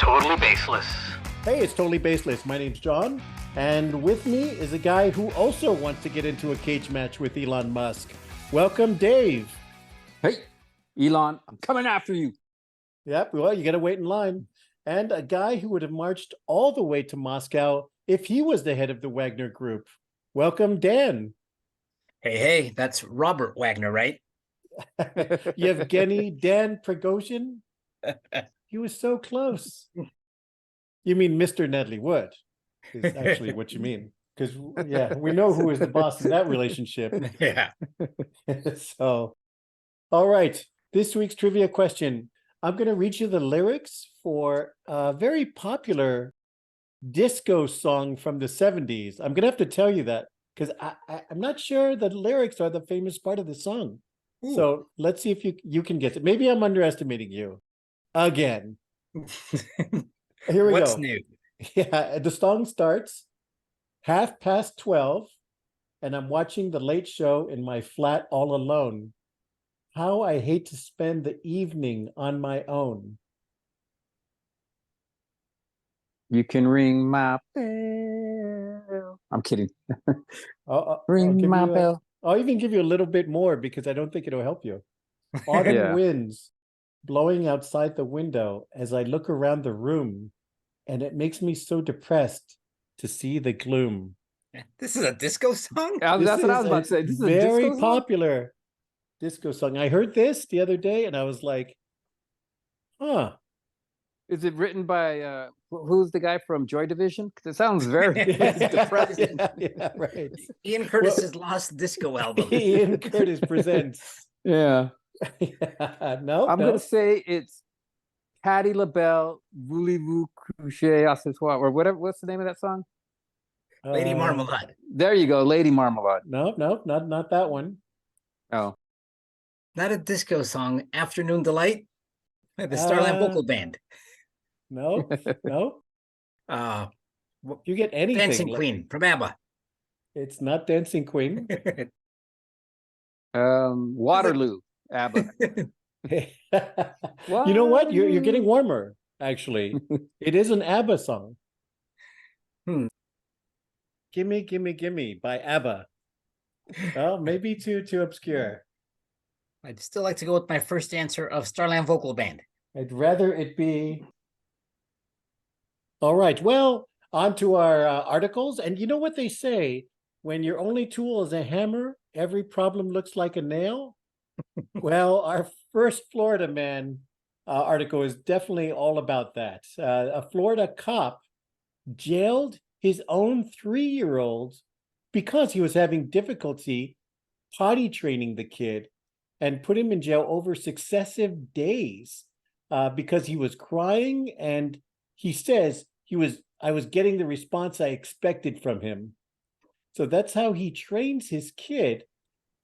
totally baseless. Hey, it's Totally Baseless. My name's John, and with me is a guy who also wants to get into a cage match with Elon Musk. Welcome, Dave. Hey, Elon, I'm coming after you. Yep, well, you got to wait in line. And a guy who would have marched all the way to Moscow if he was the head of the Wagner Group. Welcome, Dan. Hey, that's Robert Wagner, right? Yevgeny Dan Prigozhin. He was so close. You mean Mr. Nedley Wood is actually what you mean. Because, yeah, we know who is the boss in that relationship. Yeah. So, all right. This week's trivia question. I'm going to read you the lyrics for a very popular disco song from the 70s. I'm going to have to tell you that because I'm not sure the lyrics are the famous part of the song. Ooh. So let's see if you can guess it. Maybe I'm underestimating you again. Here we go. What's new? Yeah, the song starts 12:30, and I'm watching The Late Show in my flat all alone. How I hate to spend the evening on my own. You can ring my bell. I'm kidding. Ring my bell. I'll even give you a little bit more because I don't think it'll help you. Autumn winds blowing outside the window as I look around the room, and it makes me so depressed to see the gloom. This is a disco song? That's what I was about to say. This is a very disco popular disco song. I heard this the other day and I was like, huh. Is it written by who's the guy from Joy Division? Because it sounds very depressing. Yeah, right. Ian Curtis's Lost Disco album. Ian Curtis presents. Yeah. No, I'm gonna say it's Patti LaBelle, Voulez-vous coucher à ce soir, or whatever. What's the name of that song? Lady Marmalade. There you go, Lady Marmalade. No, not that one. Oh, not a disco song. Afternoon Delight. The Starland Vocal Band. No. You get anything. Dancing Queen from ABBA. It's not Dancing Queen. Waterloo, ABBA. You know what? You're getting warmer. Actually, it is an ABBA song. Gimme, Gimme, Gimme by ABBA. Well, maybe too obscure. I'd still like to go with my first answer of Starland Vocal Band. I'd rather it be. All right. Well, on to our articles. And you know what they say? When your only tool is a hammer, every problem looks like a nail. Well, our first Florida man article is definitely all about that. A Florida cop jailed his own 3-year-old because he was having difficulty potty training the kid and put him in jail over successive days because he was crying. And he says I was getting the response I expected from him. So that's how he trains his kid.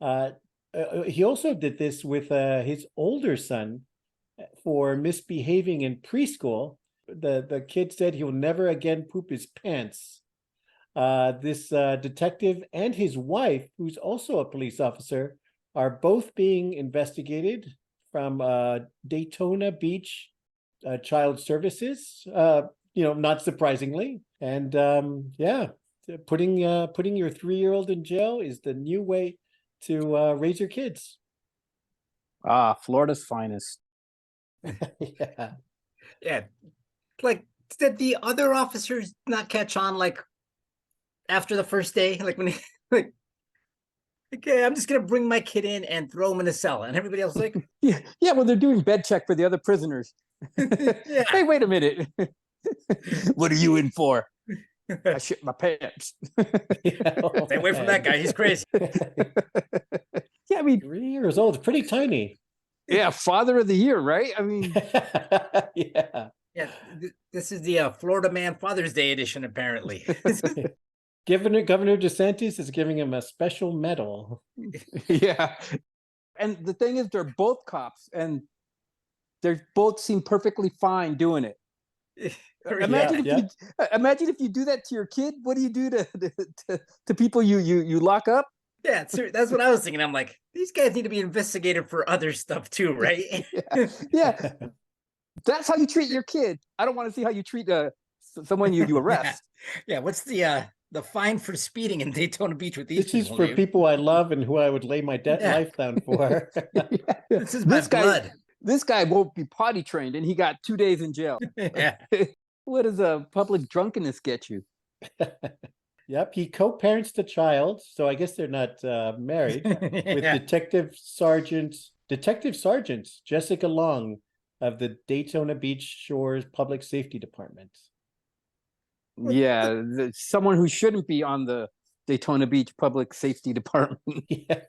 He also did this with his older son for misbehaving in preschool. The kid said he'll never again poop his pants. This detective and his wife, who's also a police officer, are both being investigated from Daytona Beach Child Services, not surprisingly. And putting your 3-year-old in jail is the new way to raise your kids. Florida's finest. Yeah. Like, did the other officers not catch on, like, after the first day? Like, when okay, I'm just gonna bring my kid in and throw him in a cell, and everybody else like, yeah. When they're doing bed check for the other prisoners. Yeah. Hey, wait a minute. What are you in for? I shit my pants. Stay away from that guy. He's crazy. Yeah, I mean, 3 years old, pretty tiny. Yeah, Father of the Year, right? I mean, yeah. Yeah, this is the Florida Man Father's Day edition, apparently. Governor DeSantis is giving him a special medal. Yeah. And the thing is, they're both cops, and they both seem perfectly fine doing it. Imagine if you do that to your kid. What do you do to people you lock up? Yeah, that's what I was thinking. I'm like, these guys need to be investigated for other stuff too, right? Yeah. That's how you treat your kid. I don't want to see how you treat someone you arrest. Yeah, what's the fine for speeding in Daytona Beach with these This is people, for dude? people I love and who I would lay my Yeah. life down for. This is my This guy, blood. this guy won't be potty trained, and he got 2 days in jail. Yeah. What does a public drunkenness get you? Yep, he co-parents the child, so I guess they're not married. With Yeah. Detective Sergeant Jessica Long of the Daytona Beach Shores Public Safety Department. Yeah, someone who shouldn't be on the Daytona Beach Public Safety Department. Yeah.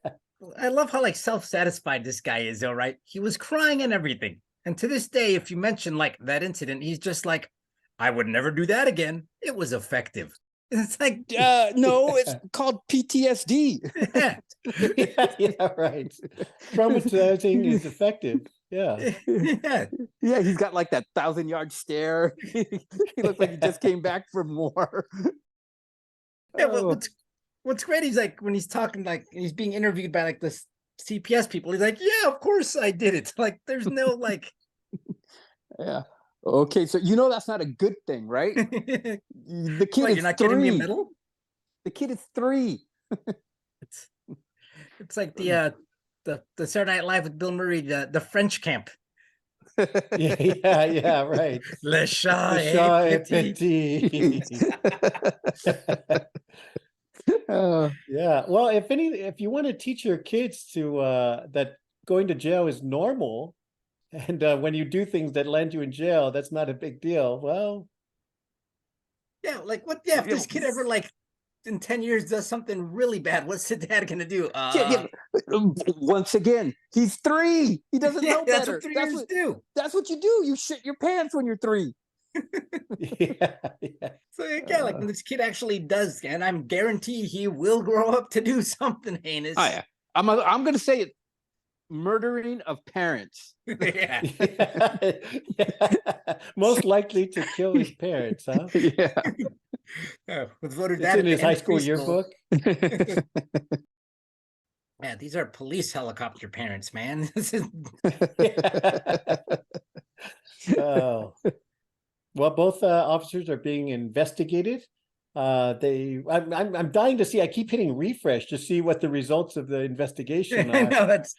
I love how like self-satisfied this guy is, though, right? He was crying and everything. And to this day, if you mention like that incident, he's just like, I would never do that again. It was effective. And it's like, No, it's called PTSD. yeah. Yeah, right. Traumatizing is effective. Yeah. Yeah. Yeah, he's got like that 1,000-yard stare. He looks like he just came back from war. Yeah, what's great, he's like, when he's talking, like he's being interviewed by like the CPS people, he's like, yeah, of course I did it. Like there's no like Yeah. Okay, so you know that's not a good thing, right? The kid What, is you're not 3. getting me a medal? The kid is 3. It's like the Saturday Night Live with Bill Murray, the French camp. Yeah, right. Le chat The est Shaw est petit. petit. Yeah. Well, if you want to teach your kids to that going to jail is normal, and when you do things that land you in jail, that's not a big deal. Well, Yeah, like what? Yeah, if this kid ever like in 10 years does something really bad, what's the dad gonna do? Once again, he's 3. He doesn't know that's better. what 3 years do. That's what you do. You shit your pants when you're 3. yeah. So yeah, like when this kid actually does, and I'm guarantee he will grow up to do something heinous. Oh yeah, I'm gonna say it. Murdering of parents. Yeah. Yeah. Most likely to kill his parents, huh? Yeah. Was voted It's that in his high school yearbook. Yeah, these are police helicopter parents, man. This is Oh. Well, both officers are being investigated. I'm dying to see. I keep hitting refresh to see what the results of the investigation I are. know that's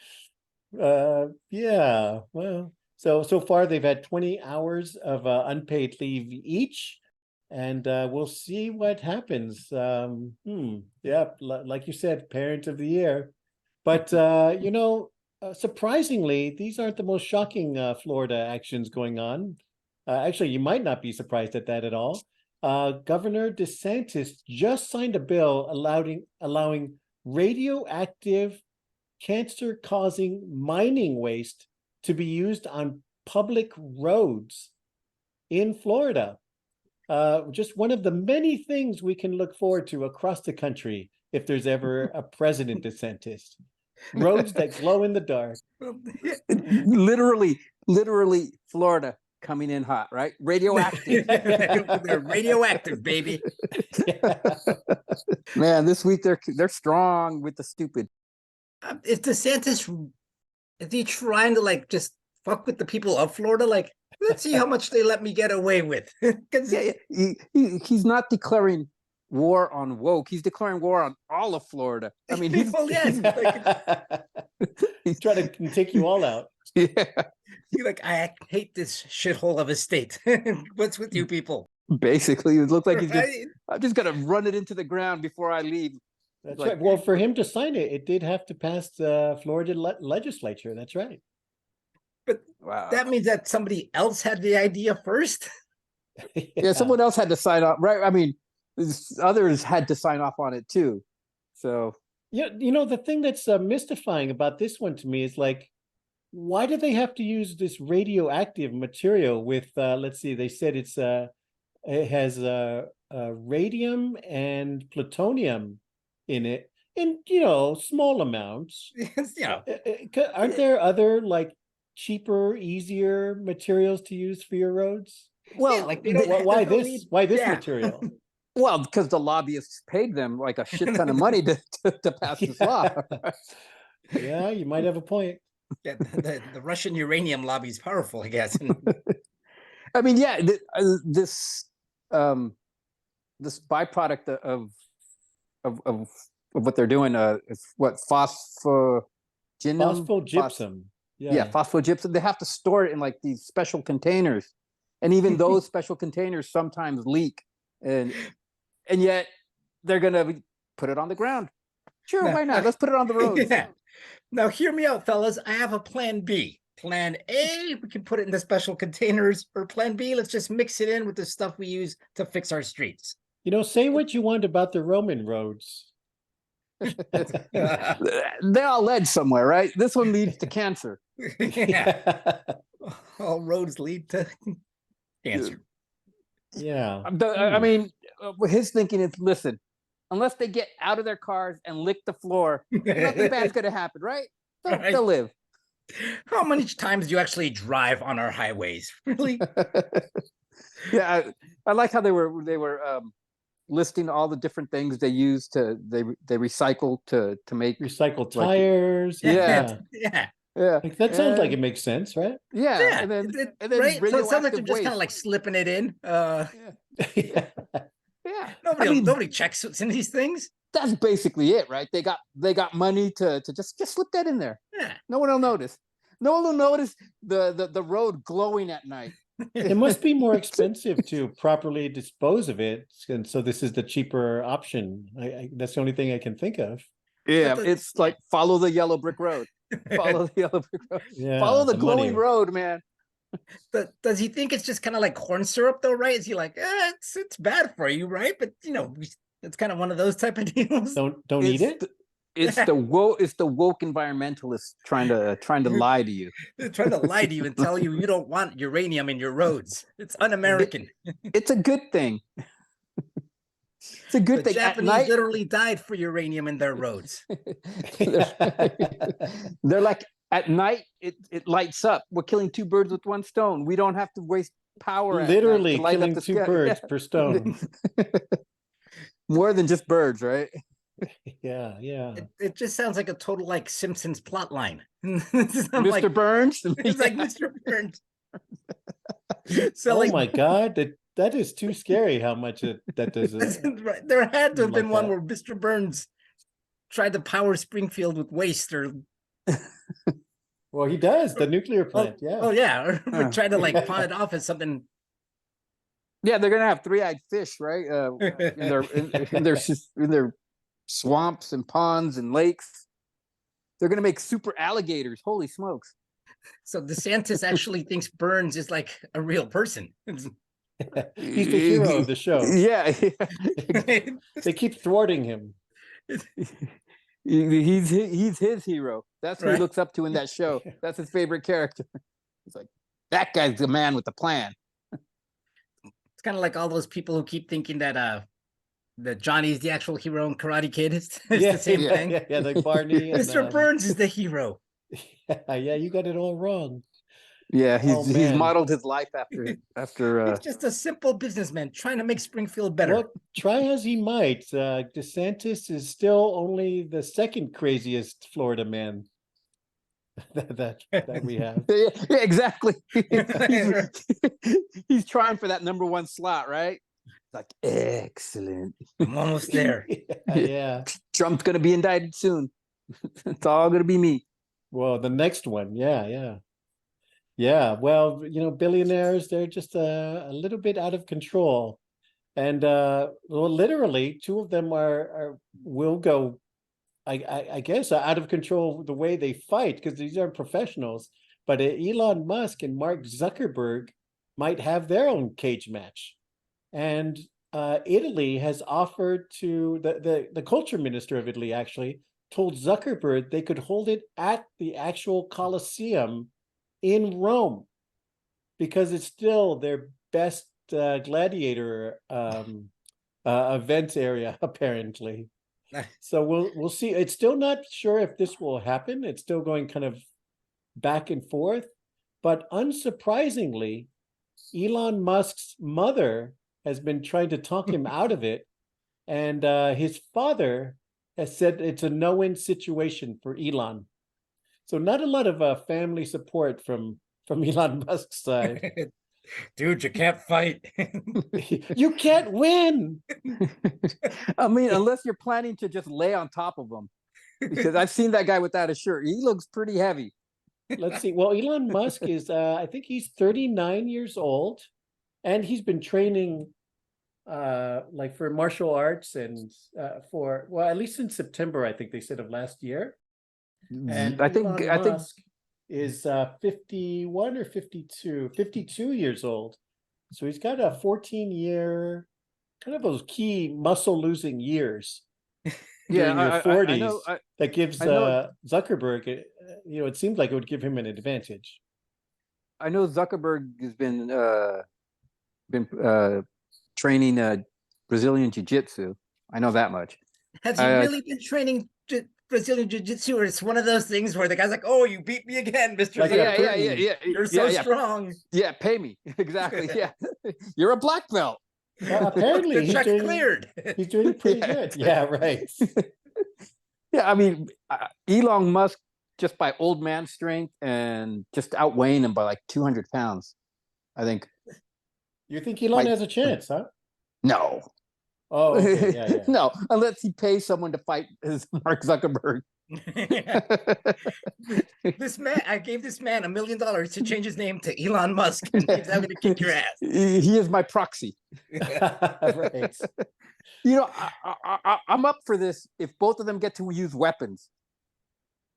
Yeah. Well, so far they've had 20 hours of unpaid leave each, and we'll see what happens. Yeah, like you said, parent of the year. But surprisingly, these aren't the most shocking Florida actions going on. Actually, you might not be surprised at that at all. Governor DeSantis just signed a bill allowing radioactive, cancer-causing mining waste to be used on public roads in Florida. Just one of the many things we can look forward to across the country if there's ever a President DeSantis. Roads that glow in the dark. literally, Florida coming in hot, right? Radioactive. they're radioactive, baby. Yeah. Man, this week they're strong with the stupid. Is DeSantis, is he trying to like just fuck with the people of Florida? Like, let's see how much they let me get away with. Yeah, he's not declaring war on woke. He's declaring war on all of Florida. I mean, he's trying to take you all out. Yeah. He's like, I hate this shithole of a state. What's with you people? Basically, it looks like I'm just gonna run it into the ground before I leave. That's Like, right. Well, for him to sign it, it did have to pass the Florida legislature. That's right. But wow. that means that somebody else had the idea first. Yeah, someone else had to sign off, right? I mean, others had to sign off on it too. So yeah, the thing that's mystifying about this one to me is like, why do they have to use this radioactive material with? Let's see, they said it has radium and plutonium in it, in small amounts. Yeah. Aren't there other like cheaper, easier materials to use for your roads? well, Yeah, like Why this yeah. material? well, because the lobbyists paid them like a shit ton of money to pass this law. Yeah, you might have a point. Yeah, the Russian uranium lobby is powerful, I guess. I mean, yeah, this this byproduct of what they're doing is what Phosphogypsum. Yeah, phosphogypsum. They have to store it in like these special containers, and even those special containers sometimes leak, and yet they're gonna put it on the ground. Sure, why not? Let's put it on the road. Yeah. Now, hear me out, fellas. I have a plan B. Plan A, we can put it in the special containers, or plan B, let's just mix it in with the stuff we use to fix our streets. You know, say what you want about the Roman roads. They all led somewhere, right? This one leads to cancer. Yeah. All roads lead to cancer. Yeah. I mean, his thinking is, listen, unless they get out of their cars and lick the floor, nothing bad's gonna happen, right? They'll live. How many times do you actually drive on our highways? Really? Yeah, I like how they were listing all the different things they use they recycle to make Recycle tires. Yeah. Yeah. Like, that sounds like it makes sense, right? Yeah, and then right. So it sounds like they're radioactive just kind of waste. like slipping it in. Yeah. Yeah, Nobody checks what's in these things. that's basically it, right? They got money to just slip that in there. Yeah. No one will notice. No one will notice the road glowing at night. It must be more expensive to properly dispose of it, and so this is the cheaper option. That's the only thing I can think of. Yeah, it's like follow the yellow brick road. Follow the yellow brick road. Yeah, Follow the the glowing money. road, man. Does he think it's just kind of like corn syrup, though? Right? Is he like, it's bad for you, right? But it's kind of one of those type of deals. Don't eat it. It's the woke environmentalists trying to lie to you. They're trying to lie to you and tell you don't want uranium in your roads. It's un-American. It's a good thing. It's a good The thing. Japanese literally died for uranium in their roads. They're like, at night it lights up. We're killing two birds with one stone. We don't have to waste power. Literally to light killing up the two sky. birds per stone. More than just birds, right? Yeah. It just sounds like a total like Simpsons plot line. Mr. Burns. It's like Mr. Burns. So Oh my God, that is too scary. How much that does right. There had to have been like one that. where Mr. Burns tried to power Springfield with waste, or Well, he does the nuclear plant. or trying to like Yeah. pawn it off as something. Yeah, they're gonna have three-eyed fish, right? In their swamps and ponds and lakes. They're gonna make super alligators. Holy smokes! So DeSantis actually thinks Burns is like a real person. He's the hero of the show. Yeah, They keep thwarting him. he's his hero. That's who he Right. looks up to in that show. That's his favorite character. He's like, that guy's the man with the plan. It's kind of like all those people who keep thinking that Johnny's the actual hero in Karate Kid. It's the same thing. Yeah, like Barney. And, Mr. Burns is the hero. Yeah, you got it all wrong. Yeah, he's man. modeled his life after. He's just a simple businessman trying to make Springfield better. Well, try as he might, DeSantis is still only the second craziest Florida man that we have. Yeah, exactly. He's trying for that number one slot, right? Like, excellent. I'm almost there. Yeah. Trump's gonna be indicted soon. It's all gonna be me. Well, the next one, yeah. Well, billionaires, they're just a little bit out of control, and literally, two of them will go, I guess, out of control the way they fight, because these are professionals. But Elon Musk and Mark Zuckerberg might have their own cage match, and Italy has offered to the culture minister of Italy actually told Zuckerberg they could hold it at the actual Colosseum in Rome, because it's still their best gladiator event area, apparently. So we'll see. It's still not sure if this will happen. It's still going kind of back and forth. But unsurprisingly, Elon Musk's mother has been trying to talk him out of it. And his father has said it's a no-win situation for Elon. So not a lot of family support from Elon Musk's side. Dude, you can't fight. You can't win. I mean, unless you're planning to just lay on top of him, because I've seen that guy without a shirt. He looks pretty heavy. Let's see. Well, Elon Musk is, I think he's 39 years old, and he's been training, like for martial arts and for, well, at least since September, I think they said of last year. And I think Musk is 51 or 52 years old. So he's got a 14-year, kind of those key muscle losing years during your 40s that gives Zuckerberg, it seems like it would give him an advantage. I know Zuckerberg has been training Brazilian jiu-jitsu. I know that much. Has he really been training Brazilian jiu-jitsu, or it's one of those things where the guy's like, "Oh, you beat me again, Mr. Like yeah. You're so strong. Yeah, pay me." Exactly. Yeah. You're a black belt. Apparently, check cleared. He's doing pretty good. Yeah, right. Yeah, I mean, Elon Musk, just by old man strength and just outweighing him by like 200 pounds, I think. You think Elon has a chance, huh? No. Oh, okay. Yeah. No, unless he pays someone to fight Mark Zuckerberg. I gave this man $1 million to change his name to Elon Musk, and he's going to kick your ass. He is my proxy. Right. I'm up for this if both of them get to use weapons,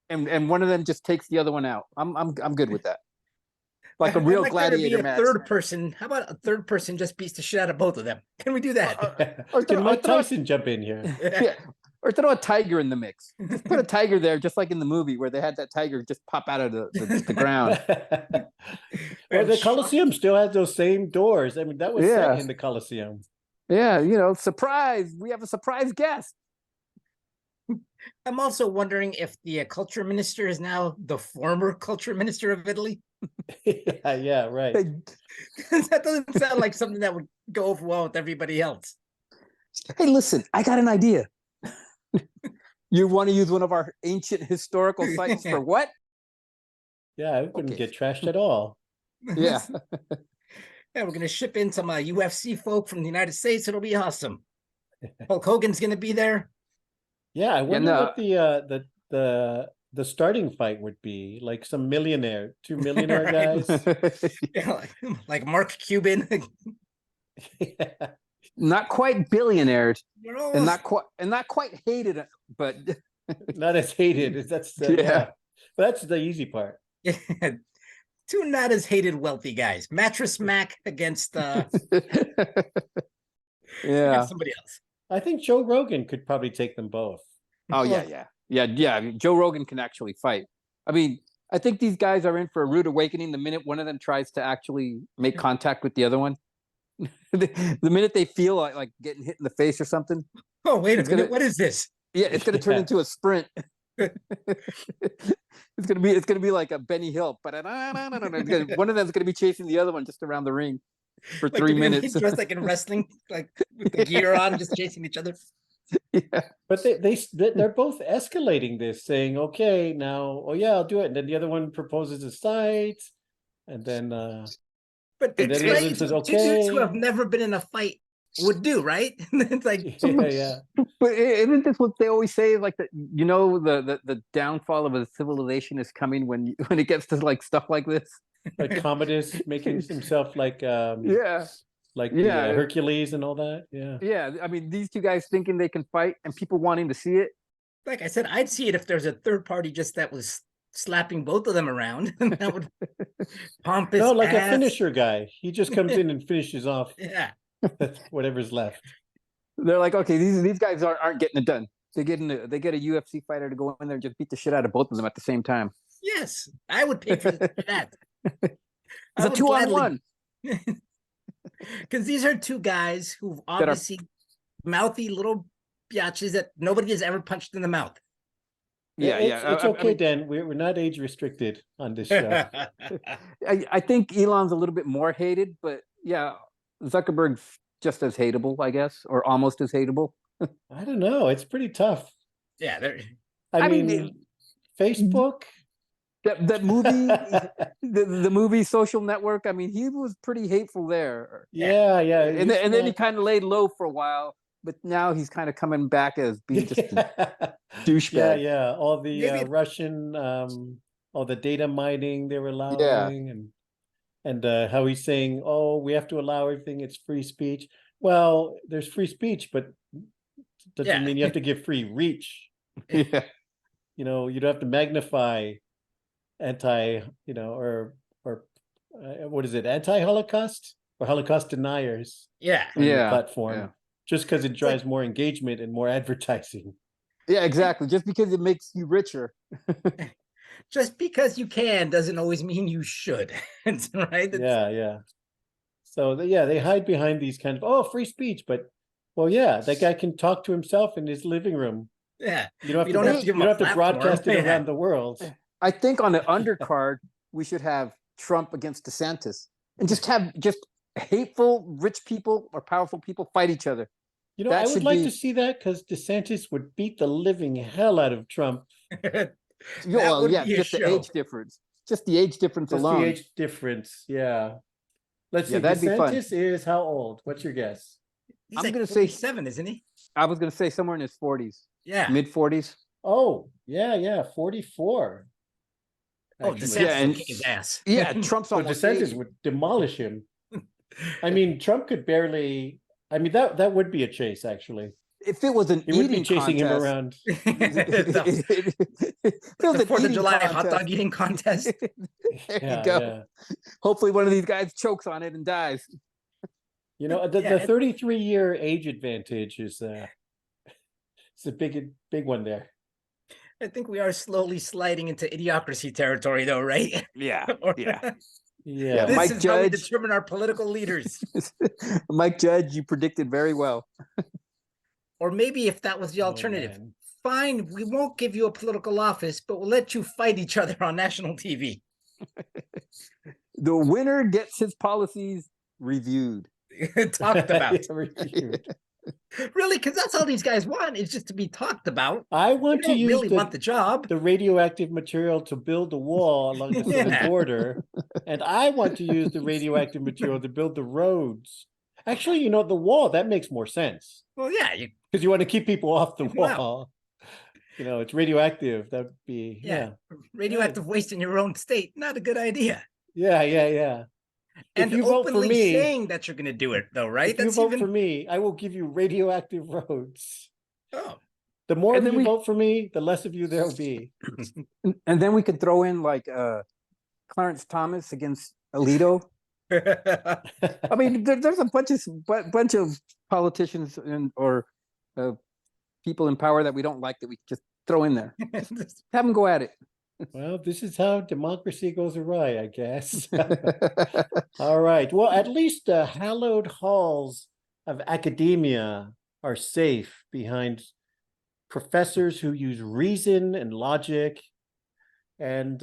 and one of them just takes the other one out. I'm good with that. Like a real gladiator match. Third person. How about a third person just beats the shit out of both of them? Can we do that? Can Mike Tyson jump in here? Yeah. Or throw a tiger in the mix. Just put a tiger there, just like in the movie where they had that tiger just pop out of the ground. Well, the Colosseum still has those same doors. I mean, that was set in the Colosseum. Yeah, surprise. We have a surprise guest. I'm also wondering if the culture minister is now the former culture minister of Italy. Yeah, right. That doesn't sound like something that would go over well with everybody else. Hey, listen, I got an idea. You want to use one of our ancient historical sites for what? Yeah, it wouldn't get trashed at all. Yeah. Yeah, we're gonna ship in some UFC folk from the United States. It'll be awesome. Hulk Hogan's gonna be there. Yeah, I wonder what the starting fight would be. Like some two millionaire guys. Yeah, like Mark Cuban. Yeah. Not quite billionaires, And not quite hated, but not as hated. That's that's the easy part. Two not as hated wealthy guys. Mattress Mac against yeah, against somebody else. I think Joe Rogan could probably take them both. Oh yeah. I mean, Joe Rogan can actually fight. I mean, I think these guys are in for a rude awakening the minute one of them tries to actually make contact with the other one. The minute they feel like getting hit in the face or something. Oh, wait a minute. What is this? Yeah, it's gonna turn into a sprint. It's gonna be like a Benny Hill, but one of them's gonna be chasing the other one just around the ring for 3 minutes. Dressed like in wrestling, like with the gear on, just chasing each other. Yeah. But they're both escalating this, saying, "Okay, now, oh yeah, I'll do it," and then the other one proposes a site, and then. But it's right. Says, okay. Two dudes who have never been in a fight would do, right? It's like, yeah. But isn't this what they always say? Like the downfall of a civilization is coming when it gets to like stuff like this. Like Commodus making himself like Hercules and all that. Yeah. I mean, these two guys thinking they can fight and people wanting to see it. Like I said, I'd see it if there's a third party just that was slapping both of them around. That would pump his like ass. A finisher guy. He just comes in and finishes off whatever's left. They're like, okay, these guys aren't getting it done. They get a UFC fighter to go in there and just beat the shit out of both of them at the same time. Yes, I would pay for that. It's a 2-on-1. Because these are two guys who've obviously mouthy little biatches that nobody has ever punched in the mouth. It's okay, Dan. We're not age restricted on this show. I think Elon's a little bit more hated, but yeah, Zuckerberg's just as hateable, I guess, or almost as hateable. I don't know. It's pretty tough. Yeah, I mean Facebook. that movie, the movie Social Network. I mean, he was pretty hateful there. Yeah. And then he kind of laid low for a while, but now he's kind of coming back as being just a douchebag. Yeah. All the Maybe Russian, all the data mining they were Yeah. allowing, and how he's saying, "Oh, we have to allow everything. It's free speech." Well, there's free speech, but doesn't mean you have to give free reach. Yeah. You know, you don't have to magnify anti, or what is it, anti-Holocaust or Holocaust deniers on your platform, just because it drives more engagement and more advertising. Yeah, exactly. Just because it makes you richer. Just because you can doesn't always mean you should. Right? Yeah. So they hide behind these kind of free speech, but that guy can talk to himself in his living room. Yeah, You don't have to broadcast it around the world. I think on the undercard we should have Trump against DeSantis, and just have hateful rich people or powerful people fight each other. I would like to see that, because DeSantis would beat the living hell out of Trump. Just the age difference. Just the age difference alone. The age difference, yeah. Let's see. That'd be fun. DeSantis is how old? What's your guess? He's I'm gonna say 7, isn't he? I was gonna say somewhere in his 40s. Yeah, mid 40s. Oh, yeah, 44. Oh, DeSantis would kick his ass. Yeah, Trump's almost DeSantis would demolish him. I mean, Trump could barely. I mean, that would be a chase, actually. If it was an he would be chasing him around. It was the 4th of July hot dog eating contest. There you go. Yeah. Hopefully one of these guys chokes on it and dies. The 33-year age advantage is it's a big one there. I think we are slowly sliding into idiocracy territory, though, right? Yeah. Yeah. This Mike is Judge, how we determine our political leaders. Mike Judge, you predicted very well. Or maybe if that was the alternative, fine, we won't give you a political office, but we'll let you fight each other on national TV. The winner gets his policies reviewed. Talked about. Reviewed. Really? Because that's all these guys want, is just to be talked about. I want to use want the job. The radioactive material to build a wall along the southern border. And I want to use the radioactive material to build the roads. Actually, the wall, that makes more sense. Well, yeah. Because you want to keep people off the wall. It's radioactive. That would be, radioactive waste in your own state. Not a good idea. Yeah. And if you vote for me, saying that you're going to do it, though, right? If you vote for me, I will give you radioactive roads. Oh. The more of you vote for me, the less of you there will be. And then we could throw in Clarence Thomas against Alito. I mean, there's a bunch of politicians or people in power that we don't like that we just throw in there. Just have them go at it. Well, this is how democracy goes awry, I guess. All right. Well, at least the hallowed halls of academia are safe behind professors who use reason and logic and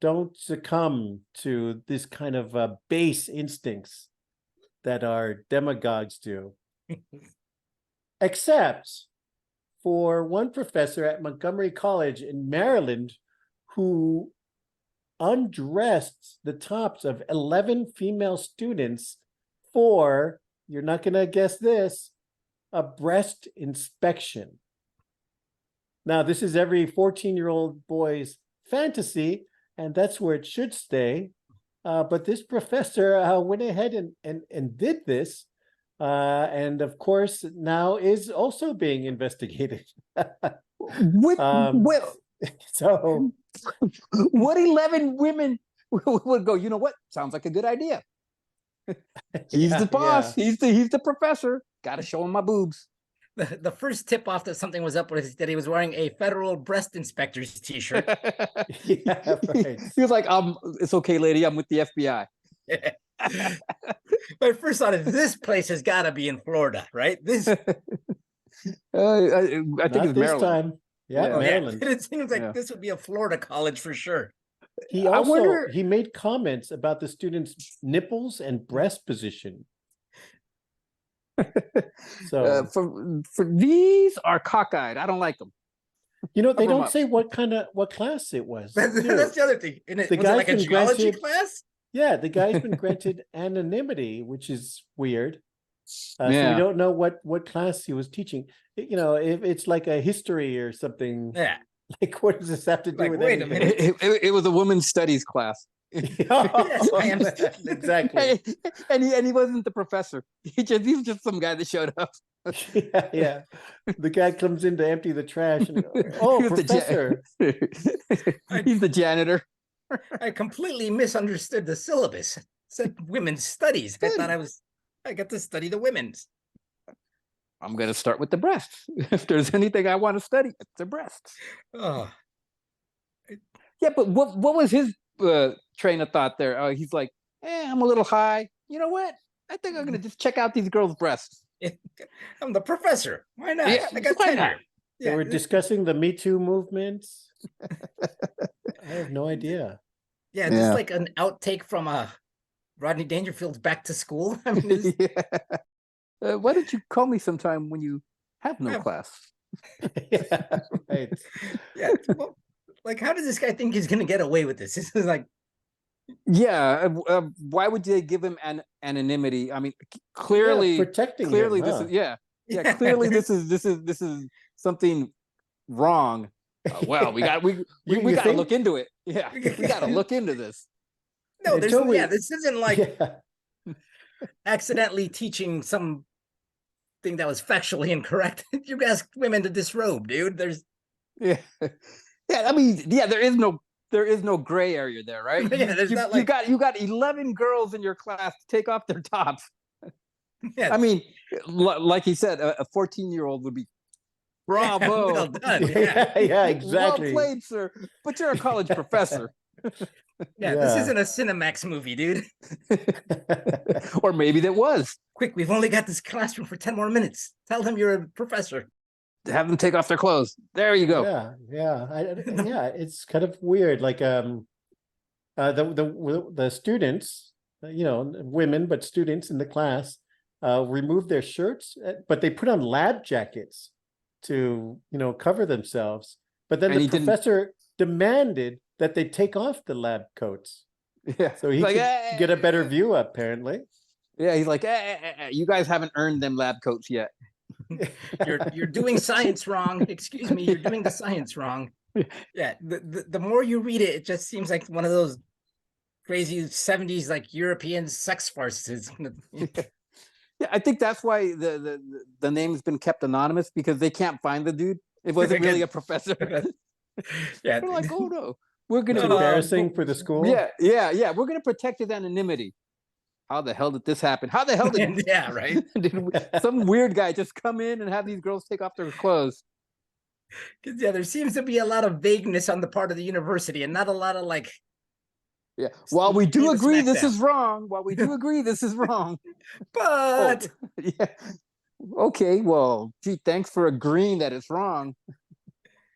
don't succumb to this kind of base instincts that our demagogues do. Except for one professor at Montgomery College in Maryland who undressed the tops of 11 female students for, you're not going to guess this, a breast inspection. Now, this is every 14-year-old boy's fantasy, and that's where it should stay. But this professor went ahead and did this, and of course, now is also being investigated. So what 11 women would go, you know what? Sounds like a good idea. He's the boss. Yeah. He's the professor. Got to show him my boobs. The first tip off that something was up was that he was wearing a federal breast inspector's t-shirt. Yeah, right. He was like, it's okay, lady. I'm with the FBI. My first thought is this place has got to be in Florida, right? This. I think it's Maryland. Time. Yeah, Maryland. It seems like this would be a Florida college for sure. He made comments about the students' nipples and breast position. So for these are cockeyed. I don't like them. You know, they Cover 'em don't up. say what class it was. That's too. the other thing. And The was it like a guy's been geology granted- class? Yeah, the guy's been granted anonymity, which is weird. So we Yeah. don't know what class he was teaching. You know, if it's like a history or something. Yeah. Like, what does this have to do Like, with wait a anything? minute. It was a women's studies class. Yes, I understand. Exactly. And he wasn't the professor. He was just some guy that showed up. Yeah. The guy comes in to empty the trash and oh, He was professor. He's the janitor. I completely misunderstood the syllabus. It said women's studies. I thought I got to study the women's. I'm going to start with the breasts. If there's anything I want to study, it's the breasts. Oh, Yeah, but what was his train of thought there? He's like, I'm a little high. You know what? I think I'm going to just check out these girls' breasts. I'm the professor. Why not? Yeah, I got why tenure. not? They were discussing the Me Too movement. I have no idea. Yeah, this is like an outtake from Rodney Dangerfield's Back to School. I mean, Why don't you call me sometime when you have no class? Yeah, right. yeah. Well, like, how does this guy think he's going to get away with this? This is like, Yeah. Why would they give him anonymity? I mean, clearly, protecting clearly, him, this huh? is clearly this is something wrong. Well, we got to think? look into it. Yeah, we got to look into this. no, there's Until we- this isn't like Yeah. accidentally teaching something that was factually incorrect. You ask women to disrobe, dude. There's Yeah, yeah. I mean, yeah. There is no gray area there, right? Yeah, there's not like you got 11 girls in your class to take off their tops. yeah, I mean, like he said, a 14-year-old would be bravo. well done. Yeah, yeah, exactly. Well played, sir. But you're a college professor. Yeah, this Yeah. isn't a Cinemax movie, dude. Or maybe that was. Quick, we've only got this classroom for 10 more minutes. Tell them you're a professor. Have them take off their clothes. There you go. Yeah, it's kind of weird. Like the students, you know, women but students in the class, remove their shirts, but they put on lab jackets to, you know, cover themselves. But then And the he didn't- professor demanded that they take off the lab coats Yeah. so he Like, could get a better view. Apparently, Yeah, he's like, you guys haven't earned them lab coats yet. You're doing science wrong. Excuse me, you're doing the science wrong. Yeah, the more you read it, it just seems like one of those crazy 70s like European sex farces. Yeah, I think that's why the name's been kept anonymous, because they can't find the dude. It wasn't really a professor. Yeah, They're like, oh no, we're gonna it's embarrassing for the school. Yeah. We're gonna protect his anonymity. How the hell did this happen? How the hell did yeah, right. some weird guy just come in and have these girls take off their clothes? Because yeah, there seems to be a lot of vagueness on the part of the university, and not a lot of like. Yeah. While we do Smack agree this down. is wrong. While we do agree this is wrong. But Yeah. Okay. Well, gee, thanks for agreeing that it's wrong.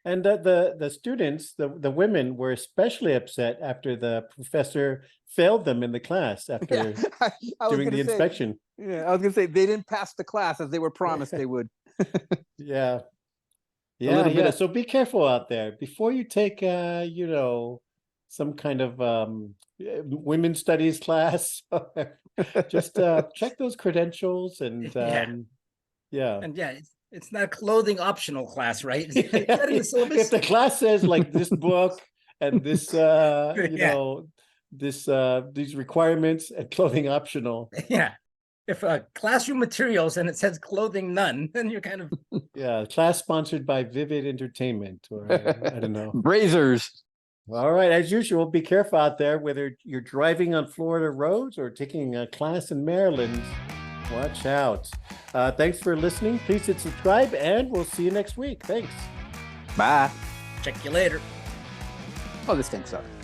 And the students, the women, were especially upset after the professor failed them in the class after I was doing the gonna say- inspection. Yeah, I was gonna say they didn't pass the class as they were promised they would. Yeah. little bit of- So be careful out there before you take you know, some kind of women's studies class. Just check those credentials and Yeah. And yeah, it's not a clothing optional class, right? Is if that in the syllabus? the class says like this book and this you Yeah. know, this these requirements and clothing optional. Yeah. If classroom materials and it says clothing none, then you're kind of Yeah, class sponsored by Vivid Entertainment, or I don't know. Brazers. All right, as usual, be careful out there, whether you're driving on Florida roads or taking a class in Maryland. Watch out. Thanks for listening. Please hit subscribe, and we'll see you next week. Thanks. Bye. check you later. Oh, this thing sucks.